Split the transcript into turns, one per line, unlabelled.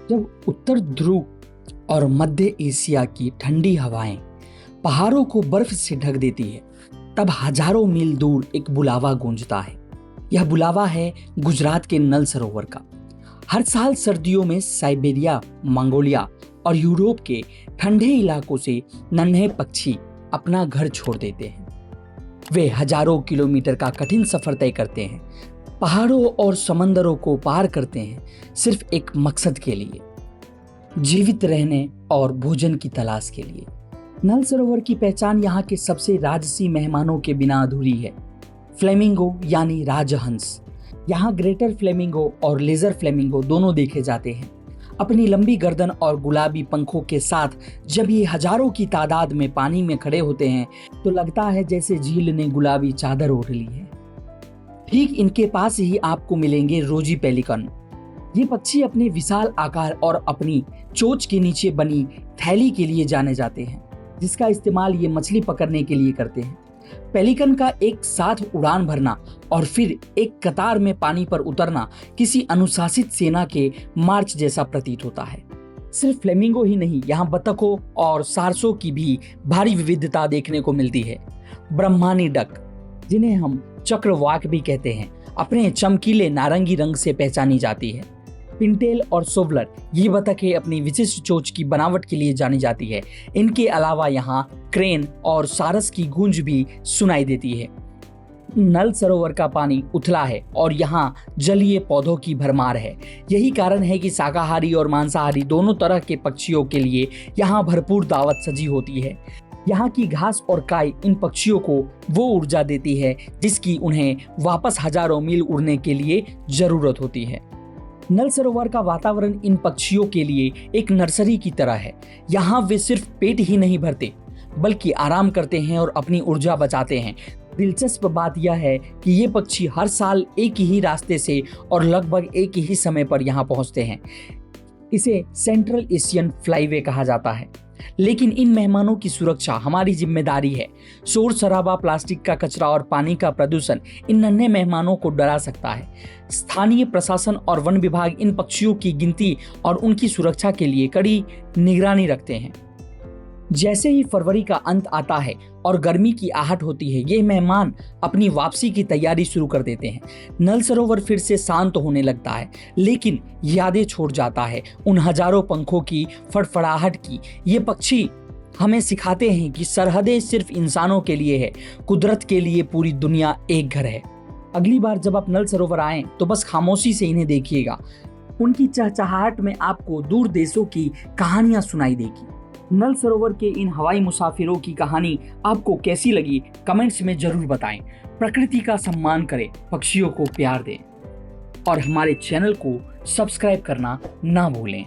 जब उत्तर ध्रुव और मध्य एशिया की ठंडी हवाएं पहाड़ों को बर्फ से ढक देती है, तब हजारों मील दूर एक बुलावा गूंजता है। यह बुलावा है गुजरात के नल सरोवर का। हर साल सर्दियों में साइबेरिया, मंगोलिया और यूरोप के ठंडे इलाकों से नन्हे पक्षी अपना घर छोड़ देते हैं। वे हजारों किलोमीटर का कठिन सफर तय करते हैं, पहाड़ों और समंदरों को पार करते हैं, सिर्फ एक मकसद के लिए, जीवित रहने और भोजन की तलाश के लिए। नल सरोवर की पहचान यहाँ के सबसे राजसी मेहमानों के बिना अधूरी है। फ्लेमिंगो यानी राजहंस। यहाँ ग्रेटर फ्लेमिंगो और लेजर फ्लेमिंगो दोनों देखे जाते हैं। अपनी लंबी गर्दन और गुलाबी पंखों के साथ जब ये हजारों की तादाद में पानी में खड़े होते हैं तो लगता है जैसे झील ने गुलाबी चादर ओढ़ ली है। ठीक इनके पास ही आपको मिलेंगे रोजी पेलिकन। ये पक्षी अपने विशाल आकार और अपनी चोंच के नीचे बनी थैली के लिए जाने जाते हैं, जिसका इस्तेमाल ये मछली पकड़ने के लिए करते हैं। पेलिकन का एक साथ उड़ान भरना और फिर एक कतार में पानी पर उतरना किसी अनुशासित सेना के मार्च जैसा प्रतीत होता है। सिर्फ फ्लेमिंगो ही नहीं, यहाँ बतखों और सारसों की भी भारी विविधता देखने को मिलती है। ब्रह्मानी डक, जिन्हें हम चक्रवाक भी कहते हैं, अपने चमकीले नारंगी रंग से पहचानी जाती है। पिंटेल और सोवलर, ये बतखें अपनी विशिष्ट चोंच की बनावट के लिए जानी जाती है। इनके अलावा यहाँ क्रेन और सारस की गूंज भी सुनाई देती है। नल सरोवर का पानी उथला है और यहाँ जलीय पौधों की भरमार है। यही कारण है कि शाकाहारी और मांसाहारी दोनों तरह के पक्षियों के लिए यहाँ भरपूर दावत सजी होती है। यहाँ की घास और काई इन पक्षियों को वो ऊर्जा देती है जिसकी उन्हें वापस हजारों मील उड़ने के लिए जरूरत होती है। नल सरोवर का वातावरण इन पक्षियों के लिए एक नर्सरी की तरह है। यहाँ वे सिर्फ पेट ही नहीं भरते बल्कि आराम करते हैं और अपनी ऊर्जा बचाते हैं। दिलचस्प बात यह है कि ये पक्षी हर साल एक ही रास्ते से और लगभग एक ही समय पर यहाँ पहुँचते हैं। इसे सेंट्रल एशियन फ्लाईवे कहा जाता है। लेकिन इन मेहमानों की सुरक्षा हमारी जिम्मेदारी है। शोर शराबा, प्लास्टिक का कचरा और पानी का प्रदूषण इन नन्हे मेहमानों को डरा सकता है। स्थानीय प्रशासन और वन विभाग इन पक्षियों की गिनती और उनकी सुरक्षा के लिए कड़ी निगरानी रखते हैं। जैसे ही फरवरी का अंत आता है और गर्मी की आहट होती है, ये मेहमान अपनी वापसी की तैयारी शुरू कर देते हैं। नल सरोवर फिर से शांत होने लगता है, लेकिन यादें छोड़ जाता है उन हजारों पंखों की फड़फड़ाहट की। ये पक्षी हमें सिखाते हैं कि सरहदें सिर्फ इंसानों के लिए है, कुदरत के लिए पूरी दुनिया एक घर है। अगली बार जब आप नल सरोवर आएं तो बस खामोशी से इन्हें देखिएगा। उनकी चहचहाहट में आपको दूर देशों की कहानियां सुनाई देगी। नल सरोवर के इन हवाई मुसाफिरों की कहानी आपको कैसी लगी, कमेंट्स में जरूर बताएं। प्रकृति का सम्मान करें, पक्षियों को प्यार दें और हमारे चैनल को सब्सक्राइब करना ना भूलें।